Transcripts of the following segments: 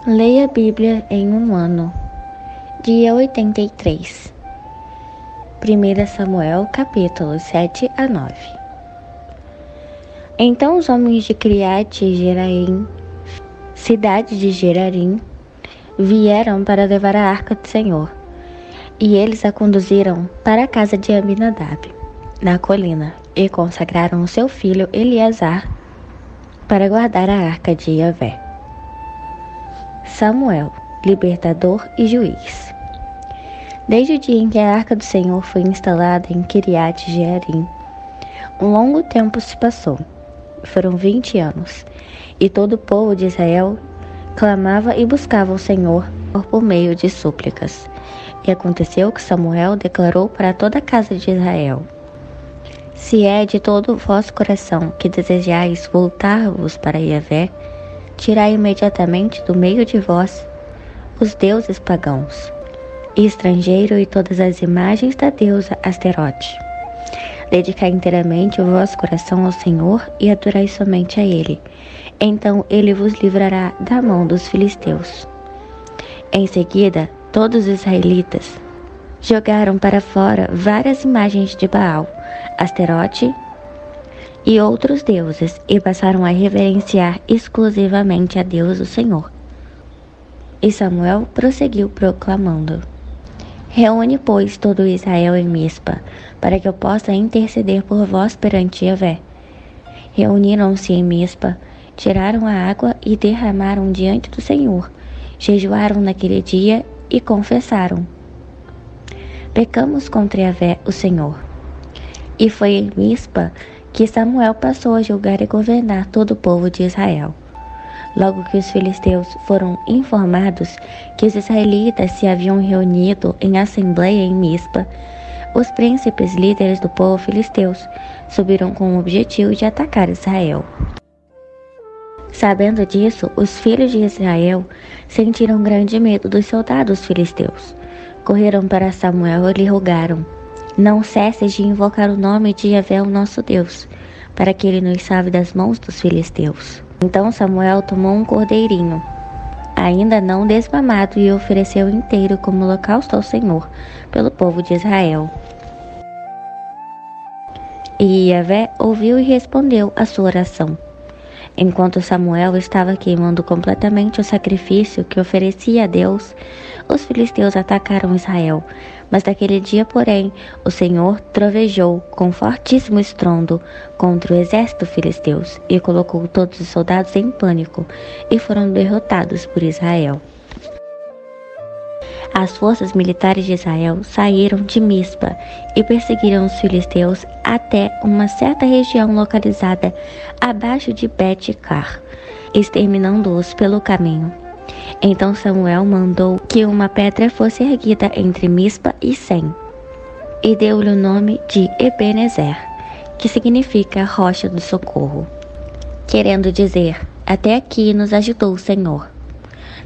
Leia a Bíblia em um ano. Dia 83. 1 Samuel, capítulos 7 a 9. Então os homens de Criate Jeraim, cidade de Gerarim, vieram para levar a arca do Senhor, e eles a conduziram para a casa de Abinadab, na colina, e consagraram o seu filho Eleazar para guardar a arca de Yahvé. Samuel, libertador e juiz. Desde o dia em que a arca do Senhor foi instalada em Kiriat Jearim, um longo tempo se passou. Foram 20 anos, e todo o povo de Israel clamava e buscava o Senhor por meio de súplicas. E aconteceu que Samuel declarou para toda a casa de Israel: Se é de todo o vosso coração que desejais voltar-vos para Yahvé, tirai imediatamente do meio de vós os deuses pagãos, estrangeiro e todas as imagens da deusa Asterote. Dedicai inteiramente o vosso coração ao Senhor e adorai somente a Ele. Então Ele vos livrará da mão dos filisteus. Em seguida, todos os israelitas jogaram para fora várias imagens de Baal, Asterote e outros deuses, e passaram a reverenciar exclusivamente a Deus, o Senhor. E Samuel prosseguiu proclamando: Reúne, pois, todo Israel em Mispa, para que eu possa interceder por vós perante Yahvé. Reuniram-se em Mispa, tiraram a água e derramaram diante do Senhor, jejuaram naquele dia e confessaram: Pecamos contra Yahvé, o Senhor. E foi em Mispa que Samuel passou a julgar e governar todo o povo de Israel. Logo que os filisteus foram informados que os israelitas se haviam reunido em assembleia em Mispa, os príncipes líderes do povo filisteus subiram com o objetivo de atacar Israel. Sabendo disso, os filhos de Israel sentiram grande medo dos soldados filisteus. Correram para Samuel e lhe rogaram: Não cesses de invocar o nome de Yahvé, o nosso Deus, para que ele nos salve das mãos dos filisteus. Então Samuel tomou um cordeirinho, ainda não desmamado, e ofereceu inteiro como holocausto ao Senhor, pelo povo de Israel. E Yahvé ouviu e respondeu à sua oração. Enquanto Samuel estava queimando completamente o sacrifício que oferecia a Deus, os filisteus atacaram Israel. Mas naquele dia, porém, o Senhor trovejou com fortíssimo estrondo contra o exército filisteus e colocou todos os soldados em pânico, e foram derrotados por Israel. As forças militares de Israel saíram de Mispa e perseguiram os filisteus até uma certa região localizada abaixo de Bet-car, exterminando-os pelo caminho. Então Samuel mandou que uma pedra fosse erguida entre Mispa e Sem, e deu-lhe o nome de Ebenezer, que significa rocha do socorro, querendo dizer: Até aqui nos ajudou o Senhor.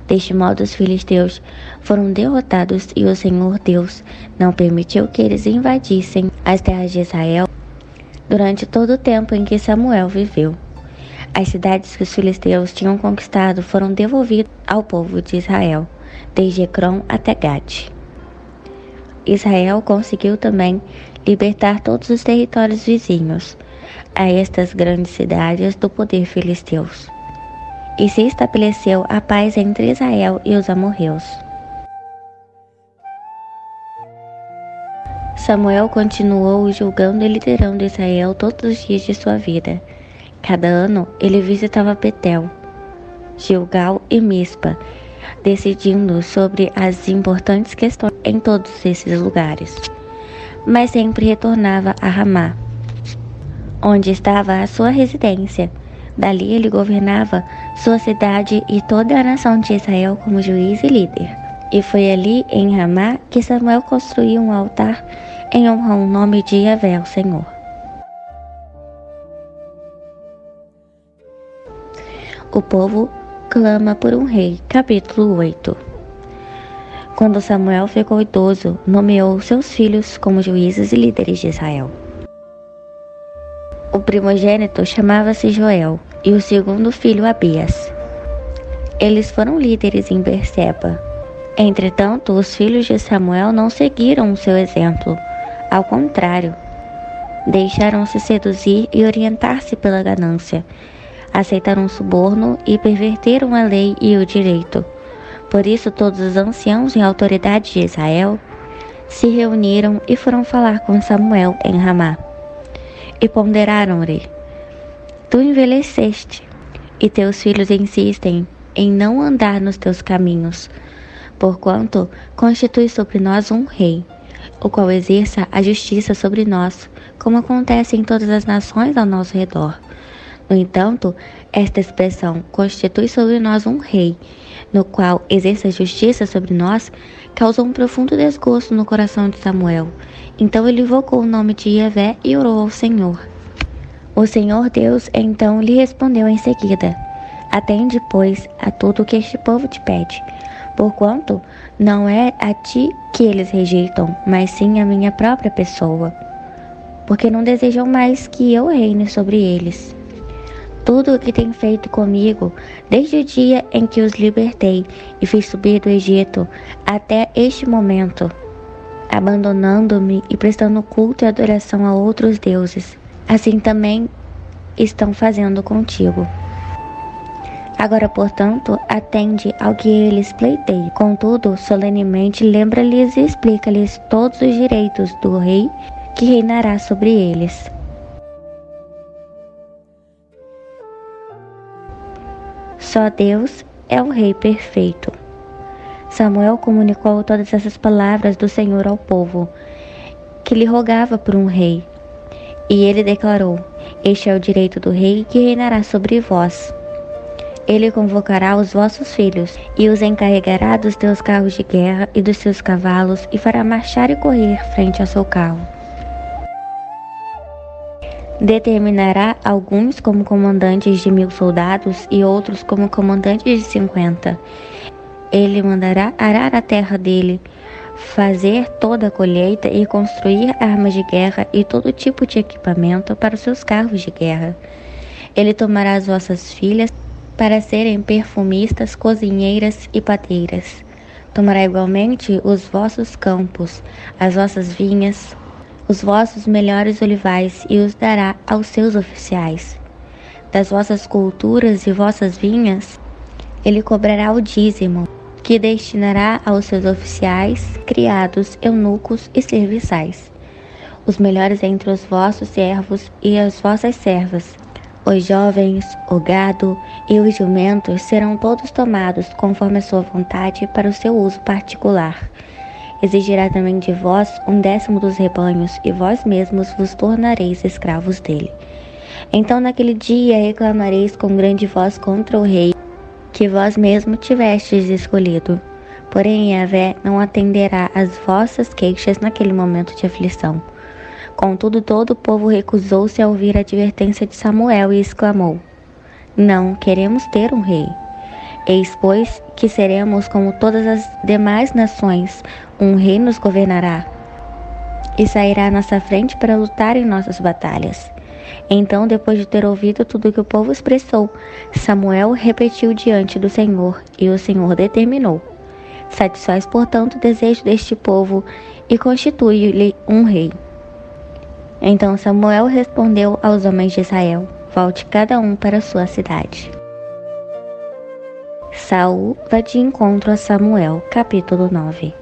Deste modo os filisteus foram derrotados, e o Senhor Deus não permitiu que eles invadissem as terras de Israel durante todo o tempo em que Samuel viveu. As cidades que os filisteus tinham conquistado foram devolvidas ao povo de Israel, desde Ecrom até Gate. Israel conseguiu também libertar todos os territórios vizinhos a estas grandes cidades do poder filisteus. E se estabeleceu a paz entre Israel e os amorreus. Samuel continuou julgando e liderando Israel todos os dias de sua vida. Cada ano ele visitava Betel, Gilgal e Mispa, decidindo sobre as importantes questões em todos esses lugares. Mas sempre retornava a Ramá, onde estava a sua residência. Dali ele governava sua cidade e toda a nação de Israel como juiz e líder. E foi ali, em Ramá, que Samuel construiu um altar em honra ao nome de Yahvé, o Senhor. O povo clama por um rei. Capítulo 8. Quando Samuel ficou idoso, nomeou seus filhos como juízes e líderes de Israel. O primogênito chamava-se Joel, e o segundo filho Abias. Eles foram líderes em Berseba. Entretanto, os filhos de Samuel não seguiram o seu exemplo. Ao contrário, deixaram-se seduzir e orientar-se pela ganância. Aceitaram o suborno e perverteram a lei e o direito. Por isso, todos os anciãos e autoridades de Israel se reuniram e foram falar com Samuel em Ramá. E ponderaram-lhe: Tu envelheceste, e teus filhos insistem em não andar nos teus caminhos, porquanto constitui sobre nós um rei, o qual exerça a justiça sobre nós, como acontece em todas as nações ao nosso redor. No entanto, esta expressão constitui sobre nós um rei, no qual exerce a justiça sobre nós, causou um profundo desgosto no coração de Samuel. Então ele invocou o nome de Yahvé e orou ao Senhor. O Senhor Deus então lhe respondeu em seguida: Atende, pois, a tudo o que este povo te pede, porquanto não é a ti que eles rejeitam, mas sim a minha própria pessoa, porque não desejam mais que eu reine sobre eles. Tudo o que tem feito comigo, desde o dia em que os libertei e fiz subir do Egito até este momento, abandonando-me e prestando culto e adoração a outros deuses, assim também estão fazendo contigo. Agora, portanto, atende ao que eles pleiteiam. Contudo, solenemente lembra-lhes e explica-lhes todos os direitos do rei que reinará sobre eles. Só Deus é o Rei perfeito. Samuel comunicou todas essas palavras do Senhor ao povo, que lhe rogava por um rei. E ele declarou: Este é o direito do rei que reinará sobre vós. Ele convocará os vossos filhos e os encarregará dos teus carros de guerra e dos seus cavalos e fará marchar e correr frente ao seu carro. Determinará alguns como comandantes de 1000 soldados e outros como comandantes de 50. Ele mandará arar a terra dele, fazer toda a colheita e construir armas de guerra e todo tipo de equipamento para os seus carros de guerra. Ele tomará as vossas filhas para serem perfumistas, cozinheiras e pateiras. Tomará igualmente os vossos campos, as vossas vinhas, os vossos melhores olivais e os dará aos seus oficiais. Das vossas culturas e vossas vinhas, ele cobrará o dízimo, que destinará aos seus oficiais, criados, eunucos e serviçais. Os melhores entre os vossos servos e as vossas servas, os jovens, o gado e os jumentos serão todos tomados conforme a sua vontade para o seu uso particular. Exigirá também de vós 1/10 dos rebanhos, e vós mesmos vos tornareis escravos dele. Então naquele dia reclamareis com grande voz contra o rei, que vós mesmo tivestes escolhido. Porém Yahvé não atenderá às vossas queixas naquele momento de aflição. Contudo, todo o povo recusou-se a ouvir a advertência de Samuel e exclamou: Não queremos ter um rei. Eis, pois, que seremos como todas as demais nações, um rei nos governará e sairá à nossa frente para lutar em nossas batalhas. Então, depois de ter ouvido tudo o que o povo expressou, Samuel repetiu diante do Senhor, e o Senhor determinou: Satisfaz, portanto, o desejo deste povo e constitui-lhe um rei. Então Samuel respondeu aos homens de Israel: Volte cada um para a sua cidade. Saul vai de encontro a Samuel, capítulo 9.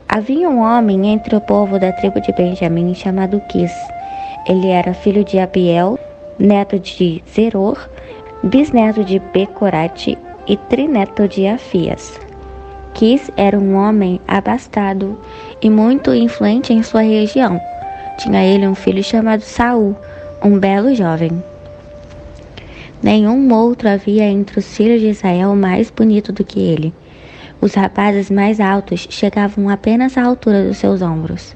Havia um homem entre o povo da tribo de Benjamim chamado Quis. Ele era filho de Abiel, neto de Zeror, bisneto de Becorate e trineto de Afias. Quis era um homem abastado e muito influente em sua região. Tinha ele um filho chamado Saul, um belo jovem. Nenhum outro havia entre os filhos de Israel mais bonito do que ele. Os rapazes mais altos chegavam apenas à altura dos seus ombros.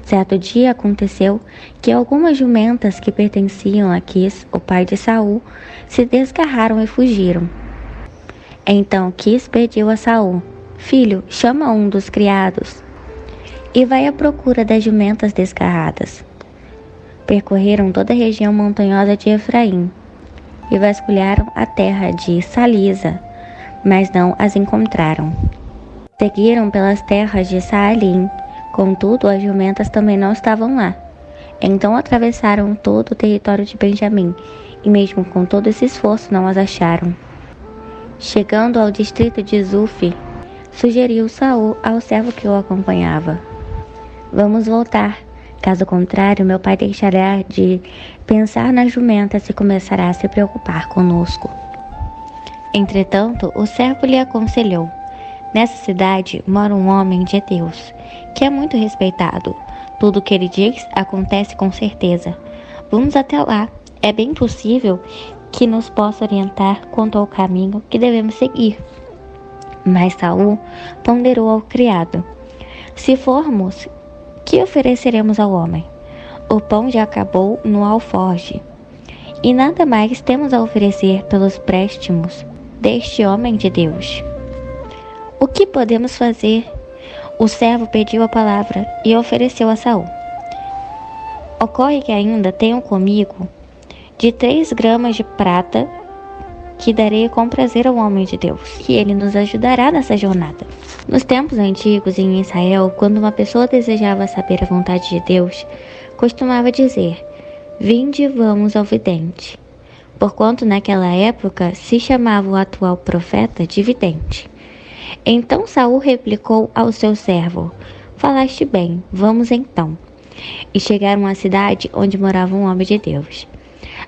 Certo dia aconteceu que algumas jumentas que pertenciam a Quis, o pai de Saul, se desgarraram e fugiram. Então Quis pediu a Saul: Filho, chama um dos criados e vai à procura das jumentas desgarradas. Percorreram toda a região montanhosa de Efraim e vasculharam a terra de Salisa, mas não as encontraram. Seguiram pelas terras de Saalim, contudo as jumentas também não estavam lá. Então atravessaram todo o território de Benjamim, e mesmo com todo esse esforço não as acharam. Chegando ao distrito de Zuf, sugeriu Saul ao servo que o acompanhava: vamos voltar, caso contrário meu pai deixará de pensar nas jumentas e começará a se preocupar conosco. Entretanto, o servo lhe aconselhou: nessa cidade mora um homem de Deus, que é muito respeitado. Tudo o que ele diz acontece com certeza. Vamos até lá. É bem possível que nos possa orientar quanto ao caminho que devemos seguir. Mas Saul ponderou ao criado: se formos, que ofereceremos ao homem? O pão já acabou no alforje, e nada mais temos a oferecer pelos préstimos deste homem de Deus. O que podemos fazer? O servo pediu a palavra e ofereceu a Saul: ocorre que ainda tenho comigo de 3 gramas de prata, que darei com prazer ao homem de Deus, que ele nos ajudará nessa jornada. Nos tempos antigos em Israel, quando uma pessoa desejava saber a vontade de Deus, costumava dizer: vinde, vamos ao vidente, porquanto naquela época se chamava o atual profeta de vidente. Então Saul replicou ao seu servo: falaste bem, vamos então. E chegaram à cidade onde morava um homem de Deus.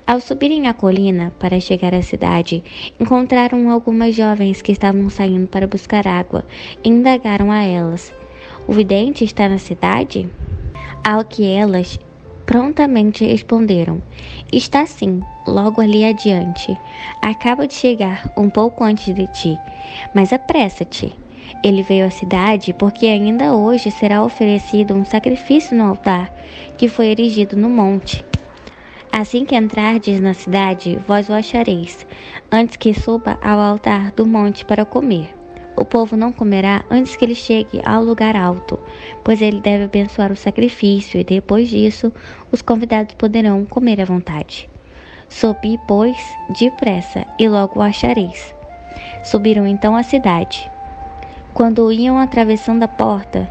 Ao subirem a colina para chegar à cidade, encontraram algumas jovens que estavam saindo para buscar água e indagaram a elas: o vidente está na cidade? Ao que elas prontamente responderam: está sim, logo ali adiante. Acaba de chegar um pouco antes de ti, mas apressa-te. Ele veio à cidade porque ainda hoje será oferecido um sacrifício no altar que foi erigido no monte. Assim que entrardes na cidade, vós o achareis, antes que suba ao altar do monte para comer. O povo não comerá antes que ele chegue ao lugar alto, pois ele deve abençoar o sacrifício, e depois disso os convidados poderão comer à vontade. Subi, pois, depressa, e logo o achareis. Subiram então à cidade. Quando iam atravessando a porta,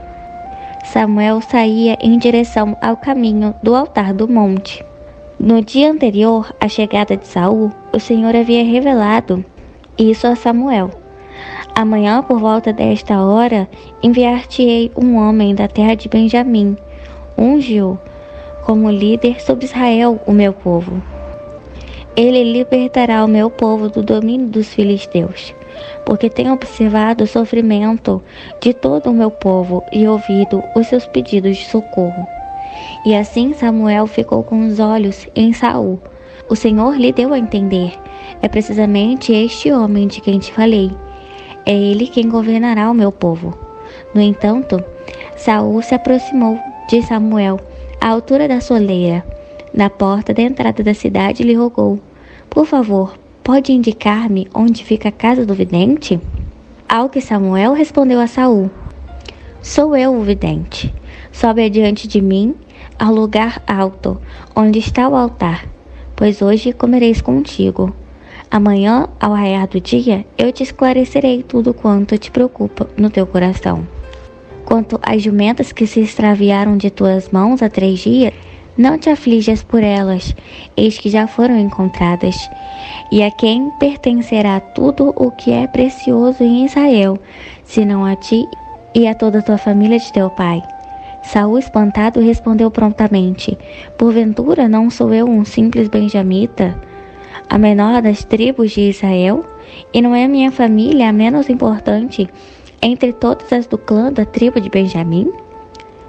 Samuel saía em direção ao caminho do altar do monte. No dia anterior à chegada de Saul, o Senhor havia revelado isso a Samuel: amanhã, por volta desta hora, enviar-te-ei um homem da terra de Benjamim. Unge-o como líder sobre Israel, o meu povo. Ele libertará o meu povo do domínio dos filisteus, porque tenho observado o sofrimento de todo o meu povo e ouvido os seus pedidos de socorro. E assim Samuel ficou com os olhos em Saul. O Senhor lhe deu a entender: é precisamente este homem de quem te falei. É ele quem governará o meu povo. No entanto, Saul se aproximou de Samuel à altura da soleira, na porta da entrada da cidade, e lhe rogou: por favor, pode indicar-me onde fica a casa do vidente? Ao que Samuel respondeu a Saul: sou eu o vidente. Sobe adiante de mim ao lugar alto, onde está o altar, pois hoje comereis contigo. Amanhã, ao raiar do dia, eu te esclarecerei tudo quanto te preocupa no teu coração. Quanto às jumentas que se extraviaram de tuas mãos há 3 dias, não te aflijas por elas, eis que já foram encontradas. E a quem pertencerá tudo o que é precioso em Israel, senão a ti e a toda a tua família de teu pai? Saul, espantado, respondeu prontamente: porventura não sou eu um simples benjamita, a menor das tribos de Israel? E não é minha família a menos importante entre todas as do clã da tribo de Benjamim?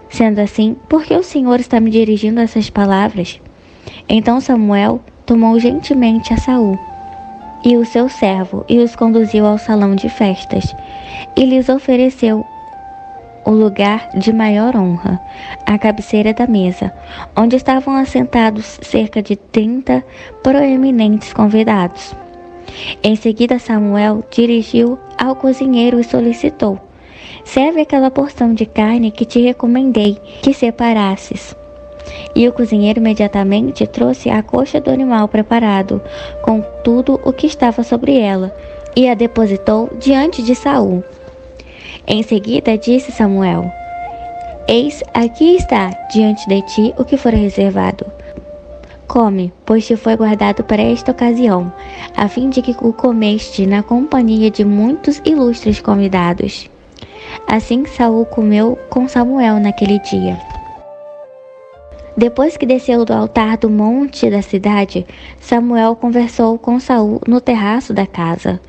Sendo assim, por que o Senhor está me dirigindo essas palavras? Então Samuel tomou gentilmente a Saul e o seu servo e os conduziu ao salão de festas, e lhes ofereceu o lugar de maior honra, à cabeceira da mesa, onde estavam assentados cerca de 30 proeminentes convidados. Em seguida Samuel dirigiu ao cozinheiro e solicitou: serve aquela porção de carne que te recomendei que separasses. E o cozinheiro imediatamente trouxe a coxa do animal preparado, com tudo o que estava sobre ela, e a depositou diante de Saul. Em seguida disse Samuel: Eis, aqui está diante de ti o que for reservado. Come, pois te foi guardado para esta ocasião, a fim de que o comeste na companhia de muitos ilustres convidados. Assim Saul comeu com Samuel naquele dia. Depois que desceu do altar do monte da cidade, Samuel conversou com Saul no terraço da casa.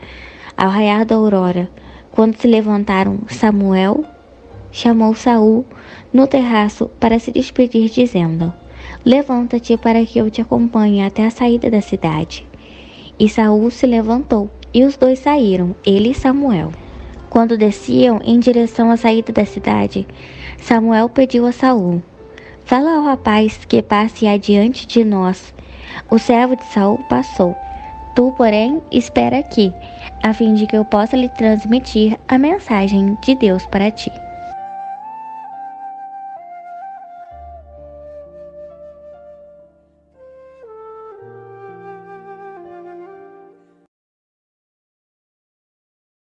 Ao raiar da aurora, quando se levantaram, Samuel chamou Saul no terraço para se despedir, dizendo: Levanta-te para que eu te acompanhe até a saída da cidade. E Saul se levantou, e os dois saíram, ele e Samuel. Quando desciam em direção à saída da cidade, Samuel pediu a Saul: Fala ao rapaz que passe adiante de nós. O servo de Saul passou. Tu, porém, espera aqui, a fim de que eu possa lhe transmitir a mensagem de Deus para ti.